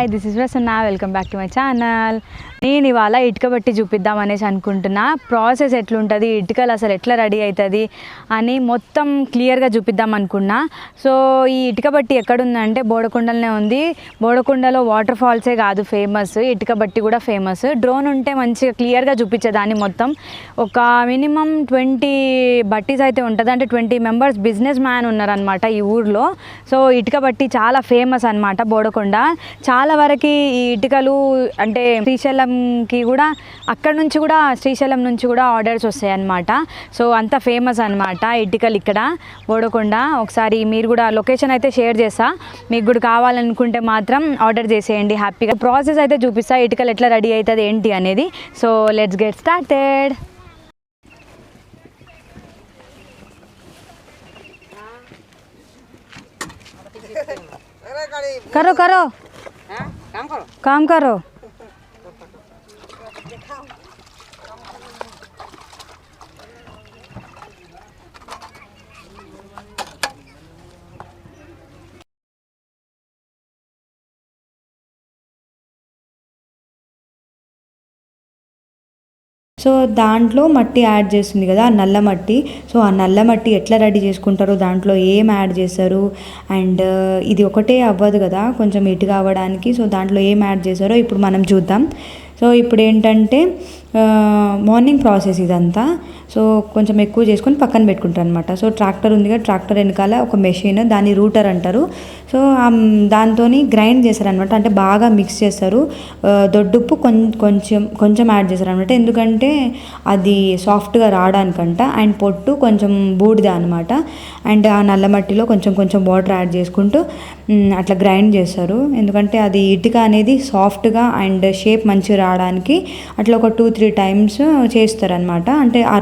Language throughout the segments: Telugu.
Hi this is Prasanna, welcome back to my channel. నేను ఇవాళ ఇటుక బట్టి చూపిద్దాం అనేసి అనుకుంటున్నా. ప్రాసెస్ ఎట్లుంటుంది, ఇటుకలు అసలు ఎట్లా రెడీ అవుతుంది అని మొత్తం క్లియర్గా చూపిద్దాం అనుకున్నా. సో ఈ ఇటుక బట్టి ఎక్కడుందంటే బోడకొండలనే ఉంది. బోడకొండలో వాటర్ ఫాల్సే కాదు ఫేమస్, ఇటుక బట్టి కూడా ఫేమస్. డ్రోన్ ఉంటే మంచిగా క్లియర్గా చూపించేదాన్ని మొత్తం. ఒక మినిమం 20 బట్టీస్ అయితే ఉంటుంది, అంటే 20 మెంబర్స్ బిజినెస్ మ్యాన్ ఉన్నారనమాట ఈ ఊర్లో. సో ఇటుక బట్టి చాలా ఫేమస్ అనమాట బోడకొండ. చాలా వరకు ఈ ఇటుకలు అంటే శ్రీశైలంకి కూడా, అక్కడ నుంచి కూడా శ్రీశైలం నుంచి కూడా ఆర్డర్స్ వస్తాయి అన్నమాట. సో అంత ఫేమస్ అనమాట ఇటుకలు ఇక్కడ బోడకొండ. ఒకసారి మీరు కూడా లొకేషన్ అయితే షేర్ చేస్తా, మీకు కూడా కావాలనుకుంటే మాత్రం ఆర్డర్ చేసేయండి హ్యాపీగా. ప్రాసెస్ అయితే చూపిస్తా, ఇటుకలు ఎట్లా రెడీ అవుతుంది ఏంటి అనేది. So let's get started. करो करो काम करो। సో దాంట్లో మట్టి యాడ్ చేస్తుంది కదా, ఆ నల్ల మట్టి. సో ఆ నల్ల మట్టి ఎట్లా రెడీ చేసుకుంటారో, దాంట్లో ఏం యాడ్ చేస్తారు, అండ్ ఇది ఒకటే అవ్వదు కదా కొంచెం ఇటుగా అవ్వడానికి. సో దాంట్లో ఏం యాడ్ చేస్తారో ఇప్పుడు మనం చూద్దాం. సో ఇప్పుడు ఏంటంటే మార్నింగ్ ప్రాసెస్ ఇదంతా. సో కొంచెం ఎక్కువ చేసుకొని పక్కన పెట్టుకుంటారు అనమాట. సో ట్రాక్టర్ ఉంది కదా, ట్రాక్టర్ వెనకాల ఒక మెషిన్, దాన్ని రూటర్ అంటారు. సో దాంతో గ్రైండ్ చేస్తారనమాట, అంటే బాగా మిక్స్ చేస్తారు. దొడ్డుప్పు కొంచెం యాడ్ చేస్తారనమాట, ఎందుకంటే అది సాఫ్ట్గా రావడానికంట. అండ్ పొట్టు కొంచెం బూడిద అనమాట. అండ్ ఆ నల్ల మట్టిలో కొంచెం వాటర్ యాడ్ చేసుకుంటూ అట్లా గ్రైండ్ చేస్తారు, ఎందుకంటే అది ఇటుక అనేది సాఫ్ట్గా అండ్ షేప్ మంచిగా రావడానికి. అట్లా ఒక 2-3 టైమ్స్ చేస్తారనమాట. అంటే ఆ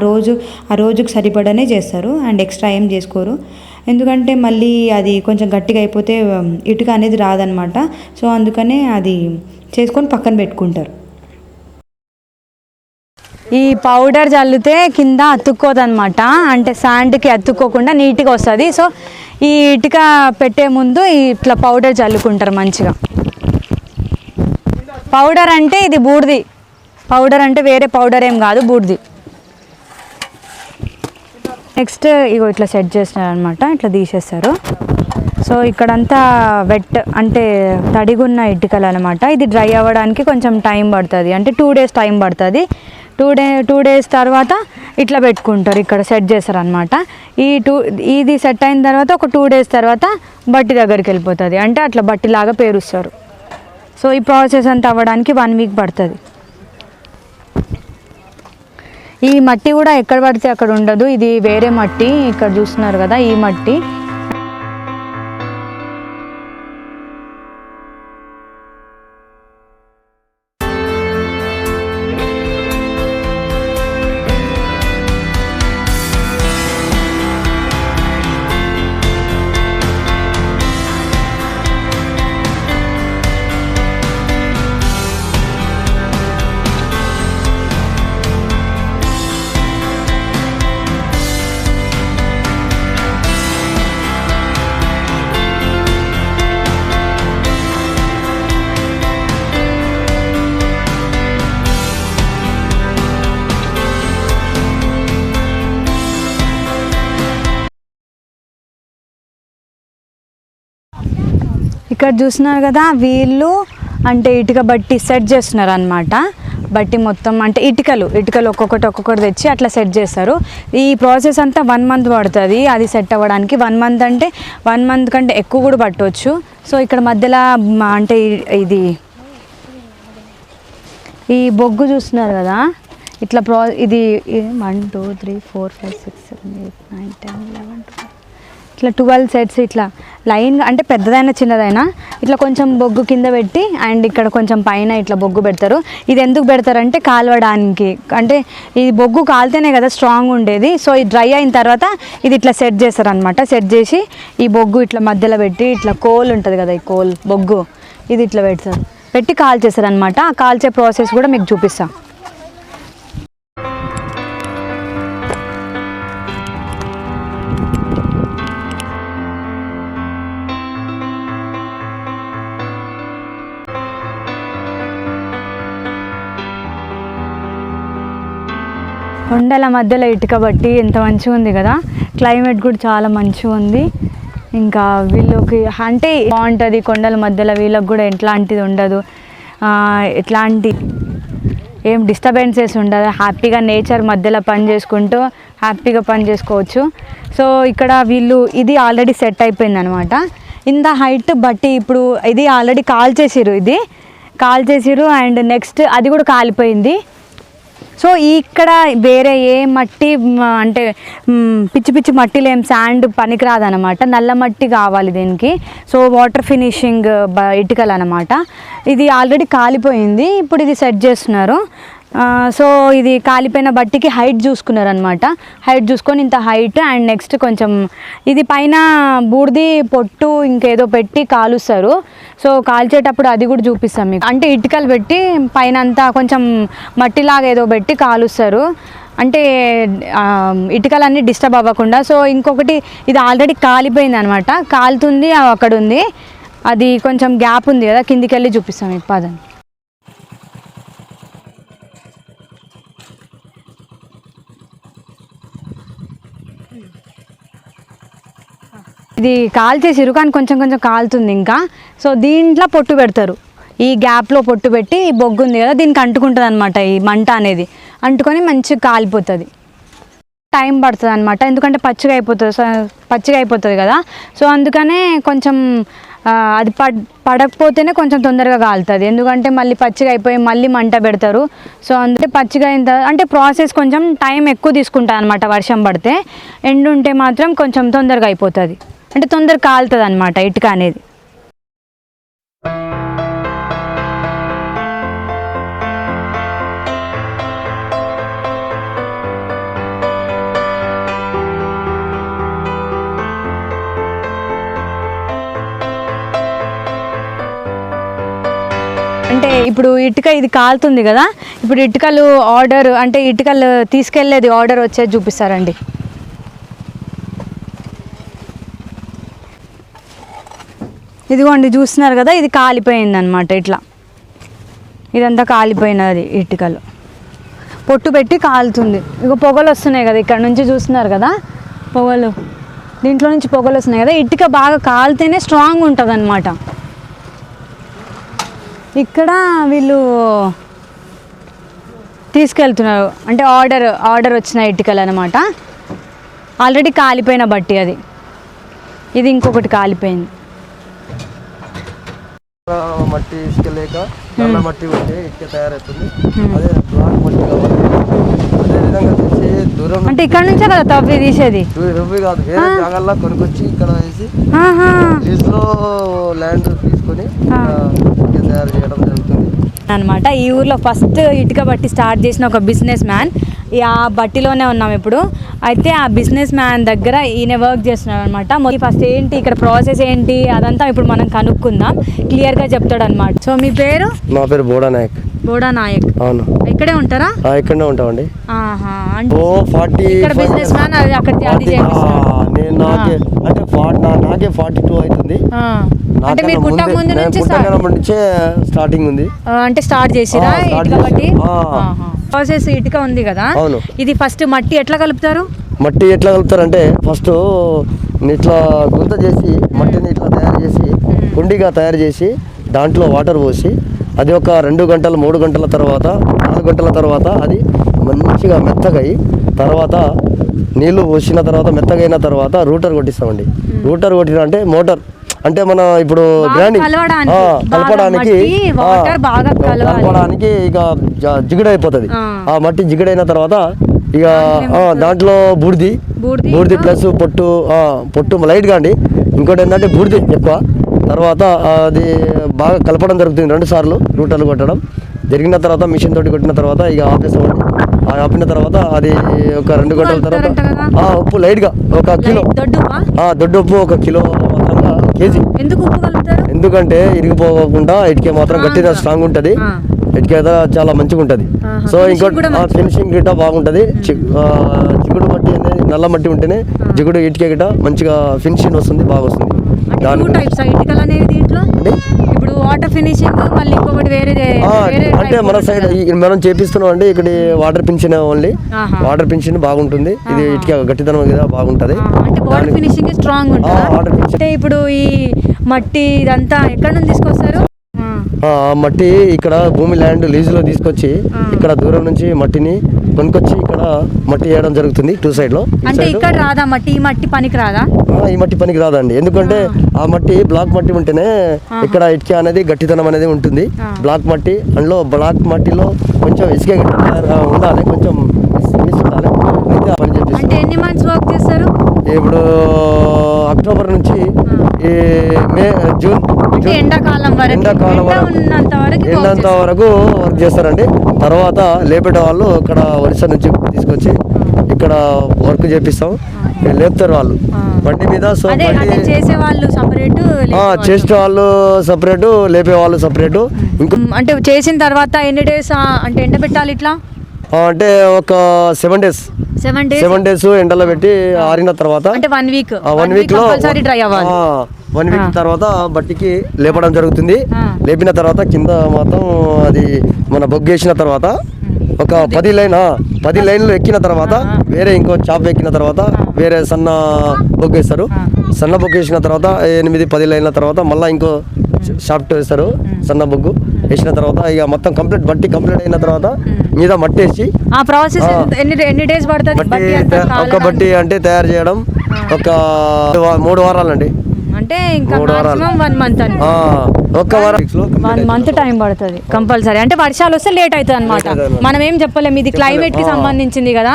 రోజుకి సరిపడనే చేస్తారు, అండ్ ఎక్స్ట్రా ఏం చేసుకోరు. ఎందుకంటే మళ్ళీ అది కొంచెం గట్టిగా అయిపోతే ఇటుక అనేది రాదనమాట. సో అందుకనే అది చేసుకొని పక్కన పెట్టుకుంటారు. ఈ పౌడర్ చల్లితే కింద అతుక్కోదనమాట, అంటే శాండ్కి అతుక్కోకుండా నీట్గా వస్తుంది. సో ఈ ఇటుక పెట్టే ముందు ఇట్లా పౌడర్ చల్లుకుంటారు మంచిగా. పౌడర్ అంటే ఇది బూడిది, పౌడర్ అంటే వేరే పౌడర్ ఏం కాదు, బూడిది. నెక్స్ట్ ఇగో ఇట్లా సెట్ చేస్తున్నారనమాట, ఇట్లా తీసేస్తారు. సో ఇక్కడంతా వెట్ అంటే తడిగున్న ఇటుకలు అనమాట. ఇది డ్రై అవ్వడానికి కొంచెం టైం పడుతుంది, అంటే 2 days టైం పడుతుంది. 2 days తర్వాత ఇట్లా పెట్టుకుంటారు, ఇక్కడ సెట్ చేస్తారు అనమాట. ఇది సెట్ అయిన తర్వాత ఒక 2 days తర్వాత బట్టి దగ్గరికి వెళ్ళిపోతుంది, అంటే అట్లా బట్టిలాగా పేరుస్తారు. సో ఈ ప్రాసెస్ అంతా అవ్వడానికి 1 week పడుతుంది. ఈ మట్టి కూడా ఎక్కడ పడితే అక్కడ ఉండదు, ఇది వేరే మట్టి. ఇక్కడ చూస్తున్నారు కదా ఈ మట్టి. ఇక్కడ చూస్తున్నారు కదా, వీళ్ళు అంటే ఇటుక బట్టి సెట్ చేస్తున్నారు అనమాట. బట్టి మొత్తం అంటే ఇటుకలు ఒక్కొక్కటి తెచ్చి అట్లా సెట్ చేస్తారు. ఈ ప్రాసెస్ అంతా 1 month పడుతుంది అది సెట్ అవ్వడానికి. 1 month అంటే 1 month కంటే ఎక్కువ కూడా పట్టవచ్చు. సో ఇక్కడ మధ్యలో అంటే ఇది ఈ బొగ్గు చూస్తున్నారు కదా, ఇట్లా ఇది 1 2 3 4 5 6 7 8 9 10 11 12 ఇట్లా 12 sets ఇట్లా లైన్గా, అంటే పెద్దదైనా చిన్నదైనా ఇట్లా కొంచెం బొగ్గు కింద పెట్టి, అండ్ ఇక్కడ కొంచెం పైన ఇట్లా బొగ్గు పెడతారు. ఇది ఎందుకు పెడతారంటే కాలవడానికి, అంటే ఇది బొగ్గు కాలితేనే కదా స్ట్రాంగ్ ఉండేది. సో ఇది డ్రై అయిన తర్వాత ఇది ఇట్లా సెట్ చేస్తారు అనమాట. సెట్ చేసి ఈ బొగ్గు ఇట్లా మధ్యలో పెట్టి, ఇట్లా కోల్ ఉంటుంది కదా, ఈ కోల్ బొగ్గు ఇది ఇట్లా పెట్టి కాల్చేస్తారు అనమాట. ఆ కాల్చే ప్రాసెస్ కూడా మీకు చూపిస్తాను. కొండల మధ్యలో ఇటుక బట్టి ఎంత మంచిగా ఉంది కదా, క్లైమేట్ కూడా చాలా మంచిగా ఉంది. ఇంకా వీళ్ళకి అంటే బాగుంటుంది కొండల మధ్యలో, వీళ్ళకి కూడా ఎట్లాంటిది ఉండదు, ఎట్లాంటి ఏం డిస్టర్బెన్సెస్ ఉండదు, హ్యాపీగా నేచర్ మధ్యలో పని చేసుకుంటూ హ్యాపీగా పని చేసుకోవచ్చు. సో ఇక్కడ వీళ్ళు ఇది ఆల్రెడీ సెట్ అయిపోయింది అనమాట. ఇంత హైట్ బట్టి ఇప్పుడు ఇది ఆల్రెడీ కాల్ చేసిరు అండ్ నెక్స్ట్ అది కూడా కాలిపోయింది. సో ఇక్కడ వేరే ఏ మట్టి అంటే పిచ్చి పిచ్చి మట్టిలో ఏం శాండ్ పనికిరాదనమాట, నల్ల మట్టి కావాలి దీనికి. సో వాటర్ ఫినిషింగ్ ఇటుకలు అనమాట. ఇది ఆల్రెడీ కాలిపోయింది, ఇప్పుడు ఇది సెట్ చేస్తున్నారు. సో ఇది కాలిపోయిన బట్టికి హైట్ చూసుకున్నారు అనమాట. హైట్ చూసుకొని ఇంత హైట్ అండ్ నెక్స్ట్ కొంచెం ఇది పైన బూడిది పొట్టు ఇంకేదో పెట్టి కాలుస్తారు. సో కాల్చేటప్పుడు అది కూడా చూపిస్తాం మీకు. అంటే ఇటుకలు పెట్టి పైన అంతా కొంచెం మట్టిలాగా ఏదో పెట్టి కాలుస్తారు, అంటే ఇటుకలన్నీ డిస్టర్బ్ అవ్వకుండా. సో ఇంకొకటి ఇది ఆల్రెడీ కాలిపోయింది అనమాట, కాలుతుంది అక్కడ ఉంది, అది కొంచెం గ్యాప్ ఉంది కదా, కిందికి వెళ్ళి చూపిస్తాం మీకు పదండి. ఇది కాల్చేసిరు కానీ కొంచెం కొంచెం కాలుతుంది ఇంకా. సో దీంట్లో పొట్టు పెడతారు, ఈ గ్యాప్లో పొట్టు పెట్టి ఈ బొగ్గు ఉంది కదా దీనికి అంటుకుంటుంది అనమాట, ఈ మంట అనేది అంటుకొని మంచిగా కాలిపోతుంది. టైం పడుతుంది అనమాట, ఎందుకంటే పచ్చిగా అయిపోతుంది కదా. సో అందుకనే కొంచెం అది పడకపోతేనే కొంచెం తొందరగా కాలుతుంది, ఎందుకంటే మళ్ళీ పచ్చిగా అయిపోయి మళ్ళీ మంట పెడతారు. సో అందుకే పచ్చిగా అయిన అంటే ప్రాసెస్ కొంచెం టైం ఎక్కువ తీసుకుంటుంది అనమాట. వర్షం పడితే, ఎండు ఉంటే మాత్రం కొంచెం తొందరగా అయిపోతుంది, అంటే తొందరగా కాలుతుంది అనమాట ఇటుక అనేది. అంటే ఇప్పుడు ఇటుక ఇది కాలుతుంది కదా, ఇప్పుడు ఇటుకలు ఆర్డర్ అంటే ఇటుకలు తీసుకెళ్ళేది ఆర్డర్ వచ్చేది చూపిస్తారండి. ఇదిగోండి చూస్తున్నారు కదా, ఇది కాలిపోయింది అనమాట. ఇట్లా ఇదంతా కాలిపోయినది, ఇటుకలు పొట్టు పెట్టి కాలుతుంది. ఇక పొగలు వస్తున్నాయి కదా ఇక్కడ నుంచి, చూస్తున్నారు కదా పొగలు, దీంట్లో నుంచి పొగలు వస్తున్నాయి కదా. ఇటుక బాగా కాలితేనే స్ట్రాంగ్ ఉంటుంది అనమాట. ఇక్కడ వీళ్ళు తీసుకెళ్తున్నారు అంటే ఆర్డర్ వచ్చిన ఇటుకలు అనమాట. ఆల్రెడీ కాలిపోయిన బట్టి అది, ఇది ఇంకొకటి కాలిపోయింది. మట్టి ఇసుక లేక నల్ల మట్టి ఉంటే ఇటుక తయారవుతుంది, అదే బ్లాక్ మట్టి కావాలి. అదే విధంగా తీసి దూరం అంటే ఇక్కడ నుంచే కదా తవ్వి తీసేది, రువ్వి కాదు వేరే జాగాల్లో కొనుక్కొచ్చి ఇక్కడ వేసి లీజులో ల్యాండ్ తీసుకొని ఇటుక తయారు చేయడం జరుగుతుంది అనమాట. ఈ ఊర్లో ఫస్ట్ ఇటుక బట్టి స్టార్ట్ చేసిన ఒక బిజినెస్ మ్యాన్, ఆ బట్టిలోనే ఉన్నాం ఇప్పుడు. అయితే ఆ బిజినెస్ మ్యాన్ దగ్గర ఈయన వర్క్ చేస్తున్నాడు అనమాట. ఫస్ట్ ఏంటి ఇక్కడ ప్రాసెస్ ఏంటి అదంతా ఇప్పుడు మనం కనుక్కుందాం, క్లియర్గా చెప్తాడు అనమాట. సో మీ పేరు? నా పేరు బోడా నాయక్. బోడా నాయక్. అవును. ఇక్కడే ఉంటారా? ఇక్కడనే ఉంటామండి. ఇక్కడ బిజినెస్ మ్యాన్ అక్కడ నేను నాకే 42 అవుతుంది. అంటే మీరు పుట్టక ముందు నుంచే స్టార్టింగ్ ఉంది. అంటే స్టార్ట్ చేసిరా ఇటుక బట్టి? ప్రాసెస్ ఇటుక ఉంది కదా, ఇది ఫస్ట్ మట్టి ఎట్లా కలుపుతారు? మట్టి ఎట్లా కలుపుతారు అంటే ఫస్ట్ ఇట్లా గుంత చేసి మట్టిని ఇట్లా తయారు చేసి కుండీగా తయారు చేసి దాంట్లో వాటర్ పోసి అది ఒక 2 గంటలు 3 గంటల తర్వాత 4 గంటల తర్వాత అది మంచిగా మెత్తగా అయ్యి తర్వాత నీళ్లు పోసిన తర్వాత మెత్తగా అయిన తర్వాత రూటర్ కొట్టిస్తామండి. రూటర్ కొట్టిన అంటే మోటార్, అంటే మన ఇప్పుడు గ్రైండింగ్ కలపడానికి ఇక జిగుడైపోతుంది. ఆ మట్టి జిగుడైన తర్వాత ఇక దాంట్లో బూడిది ప్లస్ పొట్టు లైట్గా అండి. ఇంకోటి ఏంటంటే బూడిది ఎక్కువ. తర్వాత అది బాగా కలపడం జరుగుతుంది 2 సార్లు రూటర్లు కొట్టడం జరిగిన తర్వాత మిషన్ తోటి కొట్టిన తర్వాత ఇక ఆపేస్తామండి. ఆపిన తర్వాత అది ఒక 2 గంటల తర్వాత ఉప్పు లైట్గా 1 కిలో దొడ్డు ఉప్పు 1 కిలో మాత్రంగా కేజీ. ఎందుకంటే ఇరిగిపోకుండా ఇటుక మాత్రం గట్టిగా స్ట్రాంగ్ ఉంటుంది, ఇటుక చాలా మంచిగా ఉంటుంది. సో ఇంకోటి ఫినిషింగ్ గిట్ట బాగుంటుంది. జిగుడు మట్టి అనేది నల్ల మట్టి ఉంటేనే జిగుడు ఇటుక గిట్ట మంచిగా ఫినిషింగ్ వస్తుంది, బాగా వస్తుంది. ఇప్పుడు వాటర్ ఫినిషింగ్ మళ్ళీ ఇంకొకటి వేరే అంటే మన సైడ్ మనం చేపిస్తున్నాం అండి ఇక్కడ వాటర్ పింఛన్ ఓన్లీ ఆహా. వాటర్ పింఛన్ బాగుంటుంది ఇది ఇటుక గట్టితనం కదా బాగుంటది అంటే బాడీ ఫినిషింగ్ స్ట్రాంగ్ ఉంటుంది వాటర్ పింఛన్ అంటే ఇప్పుడు ఈ మట్టి ఇదంతా ఎక్కడ నుంచి తీసుకొస్తారు మట్టి ఇక్కడ భూమి ల్యాండ్ లీజులో తీసుకొచ్చి ఇక్కడ దూరం నుంచి మట్టిని కొనుక్కొచ్చి ఇక్కడ మట్టి వేయడం జరుగుతుంది 2 సైడ్ లో అంటే ఇక్కడ రాదా మట్టి ఈ మట్టి పనికి రాదా ఈ మట్టి పనికి రాదండి ఎందుకంటే ఆ మట్టి బ్లాక్ మట్టి ఉంటేనే ఇక్కడ ఇటుక అనేది గట్టితనం అనేది ఉంటుంది బ్లాక్ మట్టి అందులో బ్లాక్ మట్టిలో కొంచెం ఇసుక ఉండాలి కొంచెం మిస్ ఉండాలి అయితే ఆ పని అంటే చేపిస్తాం ఎన్ని మంత్స్ వర్క్ చేస్తారు ఇప్పుడు అక్టోబర్ నుంచి ఈ మే జూన్ అంటే ఎండాకాలం వరకు ఎండాకాలం ఎండంత వరకు వర్క్ చేస్తారండి తర్వాత లేపేట వాళ్ళు ఇక్కడ ఒరిస్సా నుంచి తీసుకొచ్చి ఇక్కడ వర్క్ చేపిస్తాం లేపుతారు వాళ్ళు బండి మీద సో అదే అంటే చేసే వాళ్ళు సపరేట్ చేసే వాళ్ళు సపరేట్ లేపే వాళ్ళు సపరేట్ ఇంకో అంటే చేసిన తర్వాత ఎన్ని డేస్ అంటే ఎండ పెట్టాలి ఇట్లా అంటే ఒక 7 days 7 days ఎండలో పెట్టి ఆరిన తర్వాత అంటే 1 week 1 week లో కంపల్సరీ డ్రై అవ్వాలి 1 week తర్వాత బట్టికి లేపడం జరుగుతుంది లేపిన తర్వాత కింద మాత్రం అది మన బొగ్గేసిన తర్వాత ఒక 10 లైన్లు ఎక్కిన తర్వాత వేరే ఇంకో చాప్ ఎక్కిన తర్వాత వేరే సన్న బొగ్గేస్తారు సన్న బొగ్గేసిన తర్వాత 8-10 లైన్ల తర్వాత మళ్ళీ ఇంకో షాఫ్ట్ వేస్తారు సన్న బొగ్గు వేసిన తర్వాత ఇక మొత్తం బట్టి కంప్లీట్ అయిన తర్వాత మీద మట్టి వేసి ఆ ప్రాసెస్ ఎన్ని డేస్ పడుతుంది ఒక బట్టి అంటే తయారు చేయడం ఒక 3 వారాలండి అంటే ఇంకా మాక్సిమం 1 month అని ఒక్క వారం 1 month టైం పడుతుంది కంపల్సరీ అంటే వర్షాలు వస్తే లేట్ అవుతుంది అనమాట మనం ఏం చెప్పలేము ఇది క్లైమేట్ కి సంబంధించింది కదా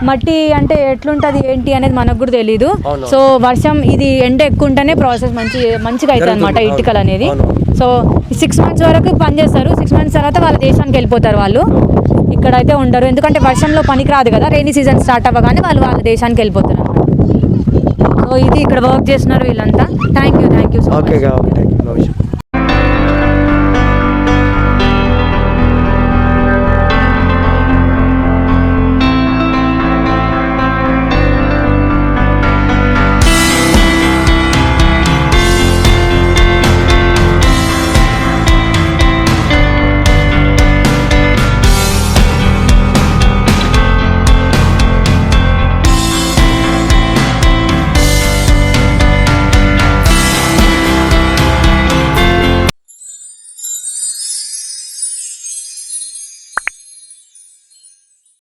మట్టి అంటే ఎట్లుంటది ఏంటి అనేది మనకు కూడా తెలీదు సో వర్షం ఇది ఎండ ఎక్కువ ఉంటేనే ప్రాసెస్ మంచిగా అవుతుంది అనమాట ఇటుకలు అనేది సో 6 months వరకు పని చేస్తారు 6 months తర్వాత వాళ్ళ దేశానికి వెళ్ళిపోతారు వాళ్ళు ఇక్కడైతే ఉండరు ఎందుకంటే వర్షంలో పనికి రాదు కదా రైనీ సీజన్ స్టార్ట్ అవ్వగానే వాళ్ళు వాళ్ళ దేశానికి వెళ్ళిపోతారు అనమాట సో ఇది ఇక్కడ వర్క్ చేస్తున్నారు వీళ్ళంతా thank you okay thank you